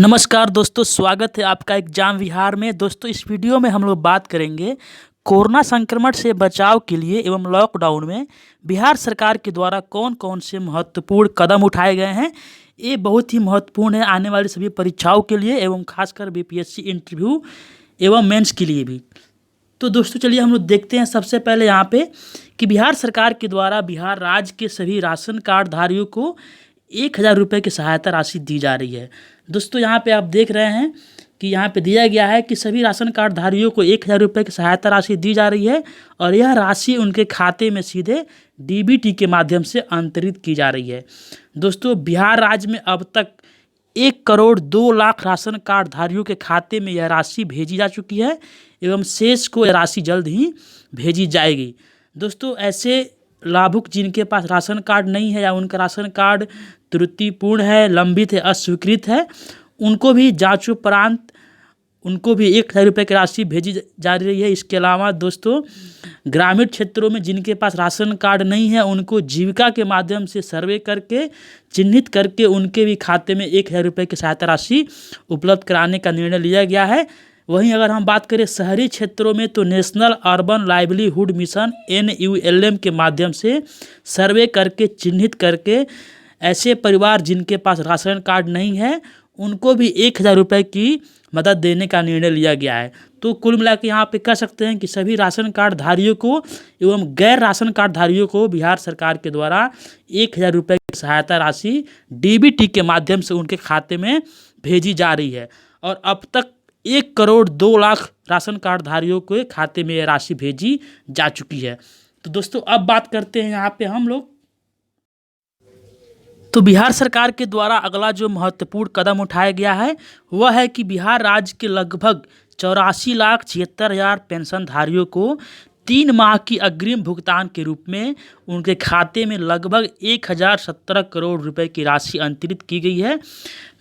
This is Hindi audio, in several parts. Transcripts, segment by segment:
नमस्कार दोस्तों, स्वागत है आपका एग्जाम विहार में। दोस्तों, इस वीडियो में हम लोग बात करेंगे कोरोना संक्रमण से बचाव के लिए एवं लॉकडाउन में बिहार सरकार के द्वारा कौन कौन से महत्वपूर्ण कदम उठाए गए हैं। ये बहुत ही महत्वपूर्ण है आने वाली सभी परीक्षाओं के लिए एवं खासकर बीपीएससी इंटरव्यू एवं मेंस के लिए भी। तो दोस्तों चलिए हम लोग देखते हैं सबसे पहले यहाँ पे कि बिहार सरकार के द्वारा बिहार राज्य के सभी राशन कार्ड धारियों को 1,000 रुपये की सहायता राशि दी जा रही है। दोस्तों यहाँ पे आप देख रहे हैं कि यहाँ पे दिया गया है कि सभी राशन कार्ड धारियों को 1,000 रुपये की सहायता राशि दी जा रही है और यह राशि उनके खाते में सीधे डीबीटी के माध्यम से अंतरित की जा रही है। दोस्तों, बिहार राज्य में अब तक 1,02,00,000 राशन कार्ड धारियों के खाते में यह राशि भेजी जा चुकी है एवं शेष को यह राशि जल्द ही भेजी जाएगी। दोस्तों, ऐसे लाभुक जिनके पास राशन कार्ड नहीं है या उनका राशन कार्ड त्रुटिपूर्ण है, लंबित है, अस्वीकृत है, उनको भी जांच उपरांत उनको भी 1,000 रुपये की राशि भेजी जा रही है। इसके अलावा दोस्तों, ग्रामीण क्षेत्रों में जिनके पास राशन कार्ड नहीं है उनको जीविका के माध्यम से सर्वे करके चिन्हित करके उनके भी खाते में 1,000 रुपये की सहायता राशि उपलब्ध कराने का निर्णय लिया गया है। वहीं अगर हम बात करें शहरी क्षेत्रों में तो national urban livelihood mission NULM के माध्यम से सर्वे करके चिन्हित करके ऐसे परिवार जिनके पास राशन कार्ड नहीं है उनको भी 1,000 रुपये की मदद देने का निर्णय लिया गया है। तो कुल मिला के यहाँ पे कह सकते हैं कि सभी राशन कार्ड धारियों को एवं गैर राशन कार्ड धारियों को बिहार सरकार के द्वारा 1,000 रुपये की सहायता राशि डीबीटी के माध्यम से उनके खाते में भेजी जा रही है और अब तक 1,02,00,000 राशन कार्ड धारियों के खाते में यह राशि भेजी जा चुकी है। तो दोस्तों अब बात करते हैं यहाँ पे हम लोग तो बिहार सरकार के द्वारा अगला जो महत्वपूर्ण कदम उठाया गया है वह है कि बिहार राज्य के लगभग 84,76,000 पेंशनधारियों को 3 माह की अग्रिम भुगतान के रूप में उनके खाते में लगभग 1,017 करोड़ रुपए की राशि अंतरित की गई है।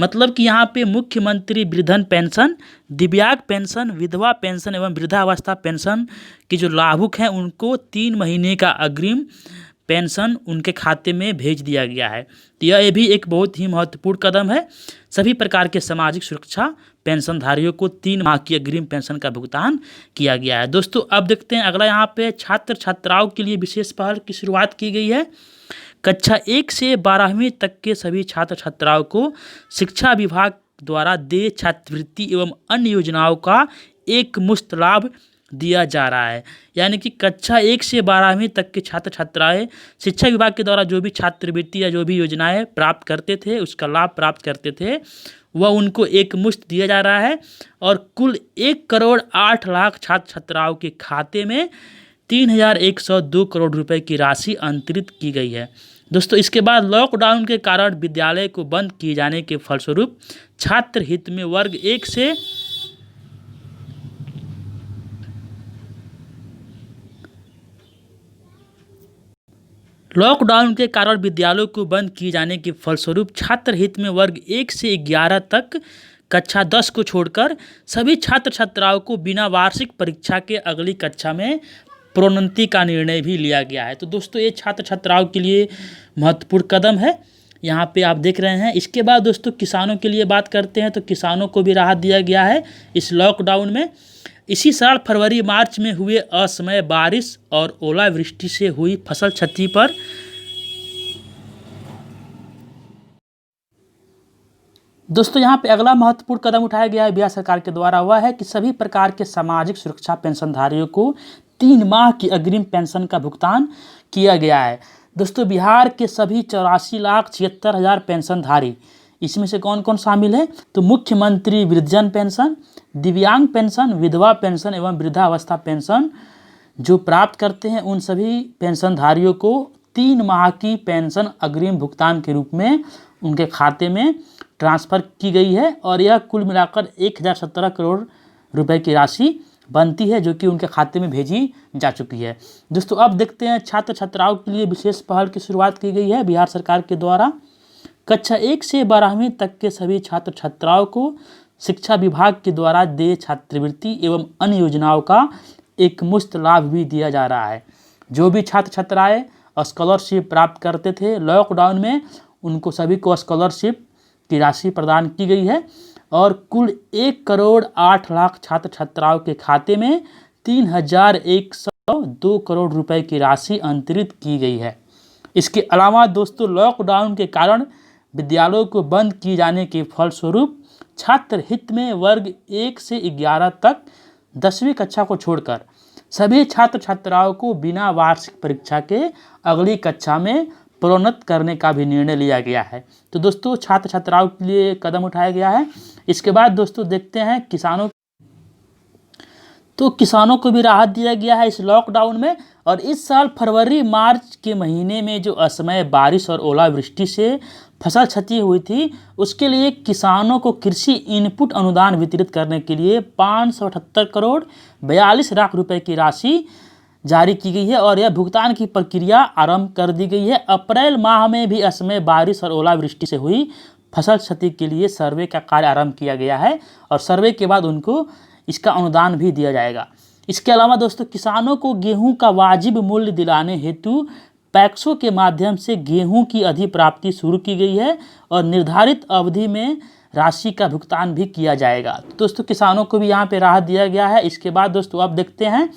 मतलब कि यहाँ पे मुख्यमंत्री वृद्धन पेंशन, दिव्यांग पेंशन, विधवा पेंशन एवं वृद्धावस्था पेंशन के जो लाभुक हैं उनको 3 महीने का अग्रिम पेंशन उनके खाते में भेज दिया गया है। तो यह भी एक बहुत ही महत्वपूर्ण कदम है। सभी प्रकार के सामाजिक सुरक्षा पेंशनधारियों को 3 माह की अग्रिम पेंशन का भुगतान किया गया है। दोस्तों अब देखते हैं अगला यहाँ पे छात्र छात्राओं के लिए विशेष पहल की शुरुआत की गई है। कक्षा 1 से 12वीं तक के सभी छात्र छात्राओं को शिक्षा विभाग द्वारा देय छात्रवृत्ति एवं अन्य योजनाओं का एक मुश्त लाभ दिया जा रहा है। यानी कि कक्षा 1 से 12वीं तक के छात्र छात्राएँ शिक्षा विभाग के द्वारा जो भी छात्रवृत्ति या जो भी योजनाएं प्राप्त करते थे उसका लाभ प्राप्त करते थे वह उनको एक मुश्त दिया जा रहा है और कुल 1,08,00,000 छात्र छात्राओं के खाते में 3,102 करोड़ रुपए की राशि अंतरित की गई है। दोस्तों इसके बाद लॉकडाउन के कारण विद्यालय को बंद किए जाने के फलस्वरूप छात्र हित में वर्ग 1 से लॉकडाउन के कारण विद्यालयों को बंद किए जाने के फलस्वरूप छात्र हित में वर्ग 1 से 11 तक कक्षा 10 को छोड़कर सभी छात्र छात्राओं को बिना वार्षिक परीक्षा के अगली कक्षा में प्रोन्नति का निर्णय भी लिया गया है। तो दोस्तों ये छात्र छात्राओं के लिए महत्वपूर्ण कदम है, यहाँ पे आप देख रहे हैं। इसके बाद दोस्तों किसानों के लिए बात करते हैं तो किसानों को भी राहत दिया गया है इस लॉकडाउन में। इसी साल फरवरी मार्च में हुए असमय बारिश और ओलावृष्टि से हुई फसल क्षति पर दोस्तों यहाँ पे अगला महत्वपूर्ण कदम उठाया गया है बिहार सरकार के द्वारा वह है कि सभी प्रकार के सामाजिक सुरक्षा पेंशनधारियों को 3 माह की अग्रिम पेंशन का भुगतान किया गया है। दोस्तों बिहार के सभी 84,76,000 पेंशनधारी, इसमें से कौन कौन शामिल है तो मुख्यमंत्री वृद्धजन पेंशन, दिव्यांग पेंशन, विधवा पेंशन एवं वृद्धावस्था पेंशन जो प्राप्त करते हैं उन सभी पेंशनधारियों को 3 माह की पेंशन अग्रिम भुगतान के रूप में उनके खाते में ट्रांसफ़र की गई है और यह कुल मिलाकर 1,017 करोड़ रुपए की राशि बनती है जो कि उनके खाते में भेजी जा चुकी है। दोस्तों अब देखते हैं छात्र छात्राओं के लिए विशेष पहल की शुरुआत की गई है बिहार सरकार के द्वारा। कक्षा 1 से 12वीं तक के सभी छात्र छात्राओं को शिक्षा विभाग के द्वारा देय छात्रवृत्ति एवं अन्य योजनाओं का एक मुश्त लाभ भी दिया जा रहा है। जो भी छात्र छात्राएँ स्कॉलरशिप प्राप्त करते थे लॉकडाउन में उनको सभी को स्कॉलरशिप की राशि प्रदान की गई है और कुल 1,08,00,000 छात्र छात्राओं के खाते में 3,102 करोड़ रुपए की राशि अंतरित की गई है। इसके अलावा दोस्तों लॉकडाउन के कारण विद्यालयों को बंद किए जाने के फलस्वरूप छात्र हित में वर्ग 1 से 11 तक 10वीं कक्षा को छोड़कर सभी छात्र छात्राओं को बिना वार्षिक परीक्षा के अगली कक्षा में प्रोन्नत करने का भी निर्णय लिया गया है। तो दोस्तों छात्र छात्राओं के लिए कदम उठाया गया है। इसके बाद दोस्तों देखते हैं किसानों को भी राहत दिया गया है इस लॉकडाउन में। और इस साल फरवरी मार्च के महीने में जो असमय बारिश और ओलावृष्टि से फसल क्षति हुई थी, उसके लिए किसानों को कृषि इनपुट अनुदान वितरित करने के लिए 578 करोड़ 42 लाख रुपए की राशि जारी की गई है और यह भुगतान की प्रक्रिया आरंभ कर दी गई है। अप्रैल माह में भी असमय बारिश और ओलावृष्टि से हुई फसल क्षति के लिए सर्वे का कार्य आरंभ किया गया है और सर्वे के बाद उनको इसका अनुदान भी दिया जाएगा। इसके अलावा दोस्तों किसानों को गेहूं का वाजिब मूल्य दिलाने हेतु पैक्सों के माध्यम से गेहूं की अधिप्राप्ति शुरू की गई है और निर्धारित अवधि में राशि का भुगतान भी किया जाएगा। तो दोस्तों किसानों को भी यहाँ पे राहत दिया गया है। इसके बाद दोस्तों अब देखते हैं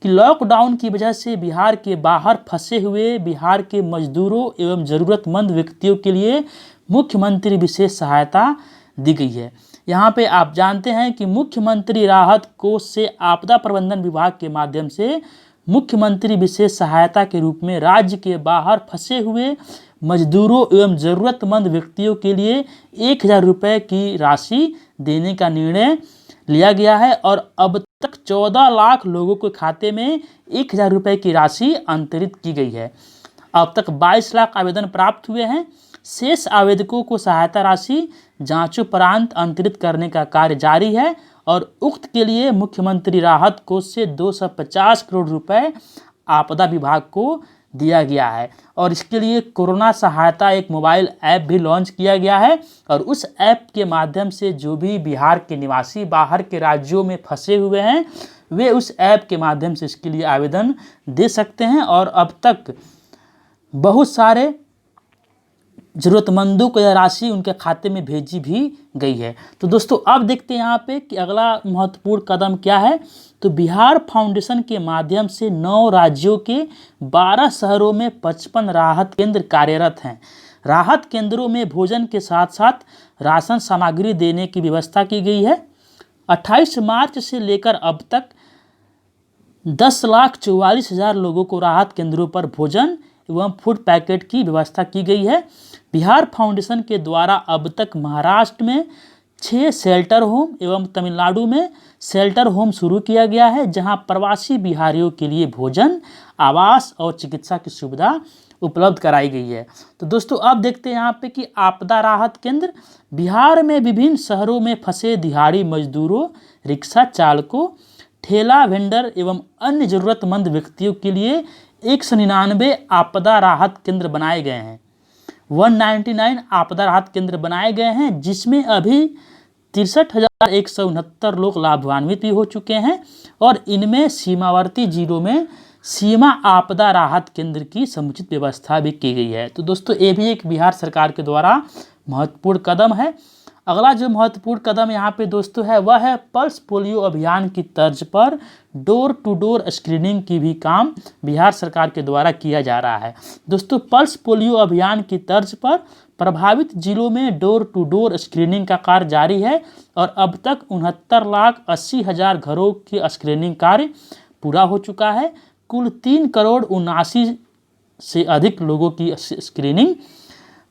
कि लॉकडाउन की वजह से बिहार के बाहर फंसे हुए बिहार के मजदूरों एवं ज़रूरतमंद व्यक्तियों के लिए मुख्यमंत्री विशेष सहायता दी गई है। यहाँ पे आप जानते हैं कि मुख्यमंत्री राहत कोष से आपदा प्रबंधन विभाग के माध्यम से मुख्यमंत्री विशेष सहायता के रूप में राज्य के बाहर फंसे हुए मजदूरों एवं ज़रूरतमंद व्यक्तियों के लिए 1,000 रुपये की राशि देने का निर्णय लिया गया है और अब तक 14 लाख लोगों के खाते में 1,000 रुपये की राशि अंतरित की गई है। अब तक 22 लाख आवेदन प्राप्त हुए हैं। शेष आवेदकों को सहायता राशि जांचोपरांत अंतरित करने का कार्य जारी है और उक्त के लिए मुख्यमंत्री राहत कोष से 250 करोड़ रुपए आपदा विभाग को दिया गया है और इसके लिए कोरोना सहायता एक मोबाइल ऐप भी लॉन्च किया गया है और उस ऐप के माध्यम से जो भी बिहार के निवासी बाहर के राज्यों में फंसे हुए हैं वे उस ऐप के माध्यम से इसके लिए आवेदन दे सकते हैं और अब तक बहुत सारे ज़रूरतमंदों को यह राशि उनके खाते में भेजी भी गई है। तो दोस्तों अब देखते हैं यहाँ पे कि अगला महत्वपूर्ण कदम क्या है। तो बिहार फाउंडेशन के माध्यम से 9 राज्यों के 12 शहरों में 55 राहत केंद्र कार्यरत हैं। राहत केंद्रों में भोजन के साथ साथ राशन सामग्री देने की व्यवस्था की गई है। 28 मार्च से लेकर अब तक 10,44,000 लोगों को राहत केंद्रों पर भोजन एवं फूड पैकेट की व्यवस्था की गई है। बिहार फाउंडेशन के द्वारा अब तक महाराष्ट्र में 6 शेल्टर होम एवं तमिलनाडु में शेल्टर होम शुरू किया गया है जहां प्रवासी बिहारियों के लिए भोजन, आवास और चिकित्सा की सुविधा उपलब्ध कराई गई है। तो दोस्तों अब देखते हैं यहाँ पे कि आपदा राहत केंद्र बिहार में विभिन्न शहरों में फंसे दिहाड़ी मजदूरों, रिक्शा चालकों, ठेला वेंडर एवं अन्य ज़रूरतमंद व्यक्तियों के लिए 199 आपदा राहत केंद्र बनाए गए हैं। 199 आपदा राहत केंद्र बनाए गए हैं जिसमें अभी 63,169 लोग लाभान्वित भी हो चुके हैं और इनमें सीमावर्ती जिलों में सीमा आपदा राहत केंद्र की समुचित व्यवस्था भी की गई है। तो दोस्तों ये भी एक बिहार सरकार के द्वारा महत्वपूर्ण कदम है। अगला जो महत्वपूर्ण कदम यहाँ पे दोस्तों है वह है पल्स पोलियो अभियान की तर्ज पर डोर टू डोर स्क्रीनिंग की भी काम बिहार सरकार के द्वारा किया जा रहा है। दोस्तों पल्स पोलियो अभियान की तर्ज पर प्रभावित जिलों में डोर टू डोर स्क्रीनिंग का कार्य जारी है और अब तक 69,80,000 घरों के स्क्रीनिंग कार्य पूरा हो चुका है। कुल 3,79,00,000 से अधिक लोगों की स्क्रीनिंग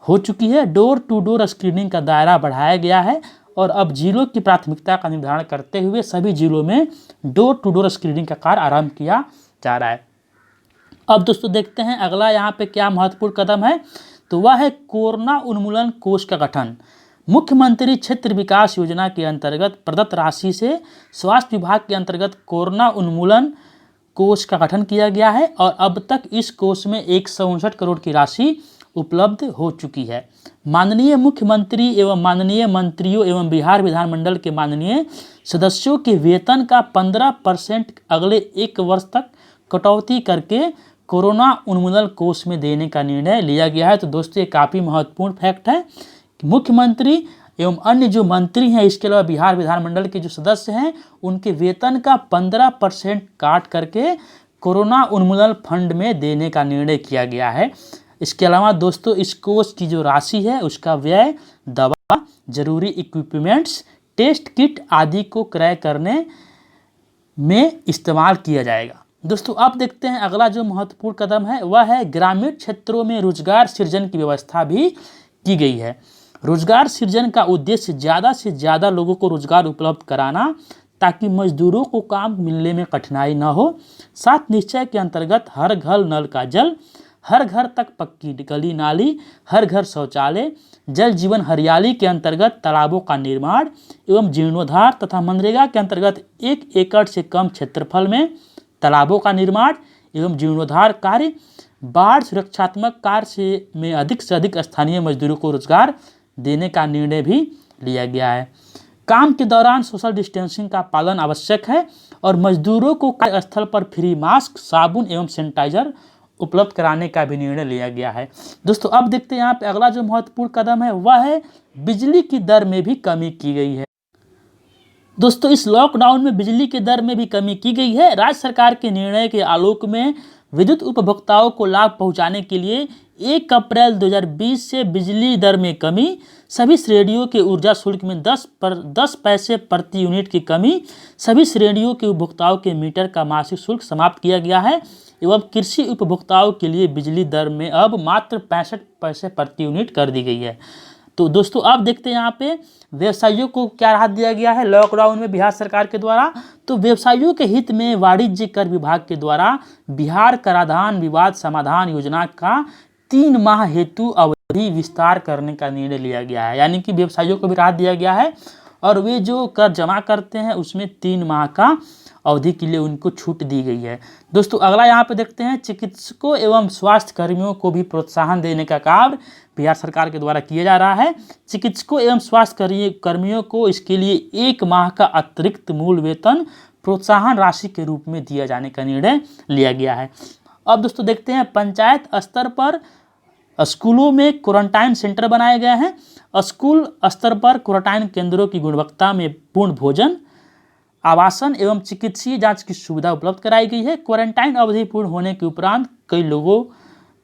हो चुकी है। डोर टू डोर स्क्रीनिंग का दायरा बढ़ाया गया है और अब जिलों की प्राथमिकता का निर्धारण करते हुए सभी जिलों में डोर टू डोर स्क्रीनिंग का कार्य आरंभ किया जा रहा है। अब दोस्तों देखते हैं अगला यहाँ पे क्या महत्वपूर्ण कदम है। तो वह है कोरोना उन्मूलन कोष का गठन। मुख्यमंत्री क्षेत्र विकास योजना के अंतर्गत प्रदत्त राशि से स्वास्थ्य विभाग के अंतर्गत कोरोना उन्मूलन कोष का गठन किया गया है और अब तक इस कोष में 159 करोड़ की राशि उपलब्ध हो चुकी है। माननीय मुख्यमंत्री एवं माननीय मंत्रियों एवं बिहार विधानमंडल के माननीय सदस्यों के वेतन का 15% अगले 1 वर्ष तक कटौती करके कोरोना उन्मूलन कोष में देने का निर्णय लिया गया है। तो दोस्तों ये काफ़ी महत्वपूर्ण फैक्ट है कि मुख्यमंत्री एवं अन्य जो मंत्री हैं, इसके अलावा बिहार विधानमंडल के जो सदस्य हैं, उनके वेतन का 15% काट करके कोरोना उन्मूलन फंड में देने का निर्णय किया गया है। इसके अलावा दोस्तों इस कोष की जो राशि है उसका व्यय दवा, जरूरी इक्विपमेंट्स, टेस्ट किट आदि को क्रय करने में इस्तेमाल किया जाएगा। दोस्तों अब देखते हैं अगला जो महत्वपूर्ण कदम है वह है ग्रामीण क्षेत्रों में रोजगार सृजन की व्यवस्था भी की गई है। रोजगार सृजन का उद्देश्य ज़्यादा से ज़्यादा लोगों को रोजगार उपलब्ध कराना ताकि मजदूरों को काम मिलने में कठिनाई न हो। 7 निश्चय के अंतर्गत हर घर नल का जल, हर घर तक पक्की गली नाली, हर घर शौचालय, जल जीवन हरियाली के अंतर्गत तालाबों का निर्माण एवं जीर्णोद्धार तथा मनरेगा के अंतर्गत 1 एकड़ से कम क्षेत्रफल में तालाबों का निर्माण एवं जीर्णोद्धार कार्य, बाढ़ सुरक्षात्मक कार्य में अधिक से अधिक स्थानीय मजदूरों को रोजगार देने का निर्णय भी लिया गया है। काम के दौरान सोशल डिस्टेंसिंग का पालन आवश्यक है और मजदूरों को कार्यस्थल पर फ्री मास्क, साबुन एवं सैनिटाइजर उपलब्ध कराने का भी निर्णय लिया गया है। दोस्तों अब देखते हैं यहाँ पे अगला जो महत्वपूर्ण कदम है वह है बिजली की दर में भी कमी की गई है। दोस्तों इस लॉकडाउन में बिजली की दर में भी कमी की गई है। राज्य सरकार के निर्णय के आलोक में विद्युत उपभोक्ताओं को लाभ पहुंचाने के लिए 1 अप्रैल 2020 से बिजली दर में कमी, सभी श्रेणियों के ऊर्जा शुल्क में 10 पैसे प्रति यूनिट की कमी, सभी श्रेणियों के उपभोक्ताओं के मीटर का मासिक शुल्क समाप्त किया गया है एवं कृषि उपभोक्ताओं के लिए बिजली दर में अब मात्र 65 पैसे प्रति यूनिट कर दी गई है। तो दोस्तों अब देखते हैं यहाँ पे व्यवसायियों को क्या राहत दिया गया है लॉकडाउन में बिहार सरकार के द्वारा। तो व्यवसायियों के हित में वाणिज्य कर विभाग के द्वारा बिहार कराधान विवाद समाधान योजना का 3 माह हेतु अवधि विस्तार करने का निर्णय लिया गया है। यानी कि व्यवसायियों को भी राहत दिया गया है और वे जो कर जमा करते हैं उसमें 3 माह का अवधि के लिए उनको छूट दी गई है। दोस्तों अगला यहाँ पे देखते हैं चिकित्सकों एवं स्वास्थ्य कर्मियों को भी प्रोत्साहन देने का कार्य बिहार सरकार के द्वारा किया जा रहा है। चिकित्सकों एवं स्वास्थ्य कर्मियों को इसके लिए 1 माह का अतिरिक्त मूल वेतन प्रोत्साहन राशि के रूप में दिया जाने का निर्णय लिया गया है। अब दोस्तों देखते हैं पंचायत स्तर पर स्कूलों में क्वारंटाइन सेंटर बनाए गए हैं। स्कूल स्तर पर क्वारंटाइन केंद्रों की गुणवत्ता में पूर्ण भोजन, आवासन एवं चिकित्सीय जांच की सुविधा उपलब्ध कराई गई है। क्वारंटाइन अवधि पूर्ण होने के उपरांत कई लोगों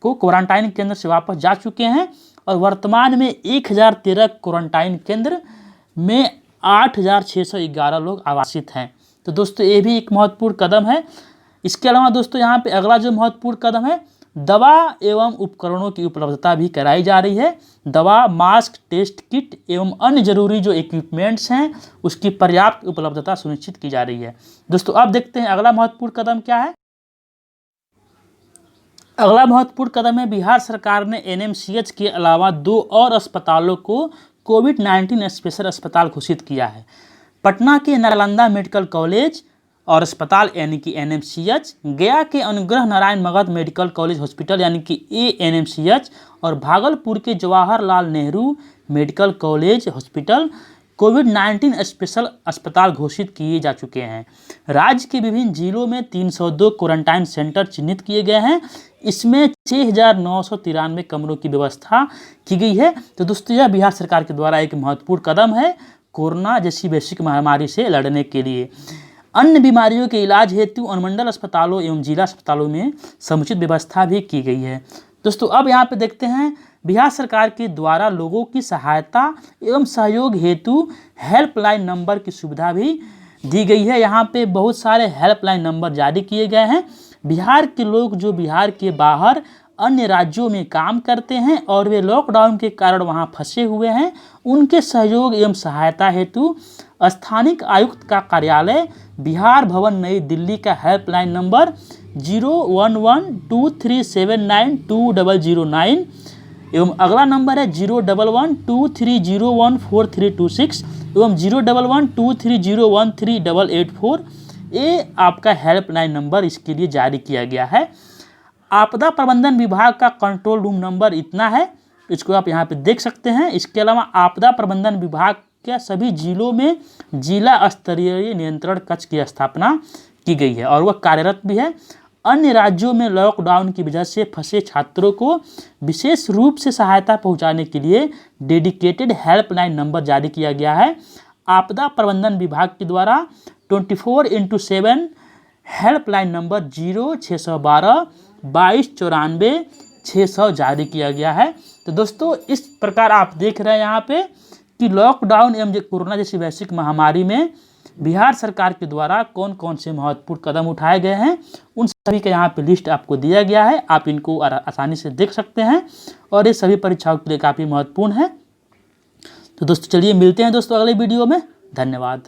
को क्वारंटाइन केंद्र से वापस जा चुके हैं और वर्तमान में 1013 क्वारंटाइन केंद्र में 8611 लोग आवासित हैं। तो दोस्तों ये भी एक महत्वपूर्ण कदम है। इसके अलावा दोस्तों यहाँ पे अगला जो महत्वपूर्ण कदम है दवा एवं उपकरणों की उपलब्धता भी कराई जा रही है। दवा, मास्क, टेस्ट किट एवं अन्य जरूरी जो इक्विपमेंट्स हैं उसकी पर्याप्त उपलब्धता सुनिश्चित की जा रही है। दोस्तों अब देखते हैं अगला महत्वपूर्ण कदम क्या है। अगला महत्वपूर्ण कदम है बिहार सरकार ने एनएमसीएच के अलावा 2 और अस्पतालों को कोविड-19 स्पेशल अस्पताल घोषित किया है। पटना के नालंदा मेडिकल कॉलेज और अस्पताल यानी कि एनएमसीएच, गया के Anugrah Narayan Magadh medical college hospital यानी कि एएनएमसीएच और भागलपुर के Jawaharlal Nehru medical college hospital कोविड-19 स्पेशल अस्पताल घोषित किए जा चुके हैं। राज्य के विभिन्न जिलों में 302 क्वारंटाइन सेंटर चिन्हित किए गए हैं। इसमें 6993 कमरों की व्यवस्था की गई है। तो दोस्तों यह बिहार सरकार के द्वारा एक महत्वपूर्ण कदम है कोरोना जैसी वैश्विक महामारी से लड़ने के लिए। अन्य बीमारियों के इलाज हेतु अनुमंडल अस्पतालों एवं जिला अस्पतालों में समुचित व्यवस्था भी की गई है। दोस्तों अब यहाँ पे देखते हैं बिहार सरकार के द्वारा लोगों की सहायता एवं सहयोग हेतु हेल्पलाइन नंबर की सुविधा भी दी गई है। यहाँ पे बहुत सारे हेल्पलाइन नंबर जारी किए गए हैं। बिहार के लोग जो बिहार के बाहर अन्य राज्यों में काम करते हैं और वे लॉकडाउन के कारण वहाँ फंसे हुए हैं, उनके सहयोग एवं सहायता हेतु स्थानिक आयुक्त का कार्यालय बिहार भवन नई दिल्ली का हेल्पलाइन नंबर 01123792009 एवं अगला नंबर है 01123014326 एवं 01123013884 ये आपका हेल्पलाइन नंबर इसके लिए जारी किया गया है। आपदा प्रबंधन विभाग का कंट्रोल रूम नंबर इतना है, इसको आप यहाँ पे देख सकते हैं। इसके अलावा आपदा प्रबंधन विभाग के सभी जिलों में जिला स्तरीय नियंत्रण कक्ष की स्थापना की गई है और वह कार्यरत भी है। अन्य राज्यों में लॉकडाउन की वजह से फंसे छात्रों को विशेष रूप से सहायता पहुंचाने के लिए डेडिकेटेड हेल्पलाइन नंबर जारी किया गया है। आपदा प्रबंधन विभाग के द्वारा 24x7 हेल्पलाइन नंबर 0612 2294 600 जारी किया गया है। तो दोस्तों इस प्रकार आप देख रहे हैं यहाँ पे कि लॉकडाउन एवं कोरोना जैसी वैश्विक महामारी में बिहार सरकार के द्वारा कौन कौन से महत्वपूर्ण कदम उठाए गए हैं, उन सभी का यहाँ पे लिस्ट आपको दिया गया है। आप इनको आसानी से देख सकते हैं और ये सभी परीक्षाओं के लिए काफ़ी महत्वपूर्ण है। तो दोस्तों चलिए मिलते हैं दोस्तों अगले वीडियो में। धन्यवाद।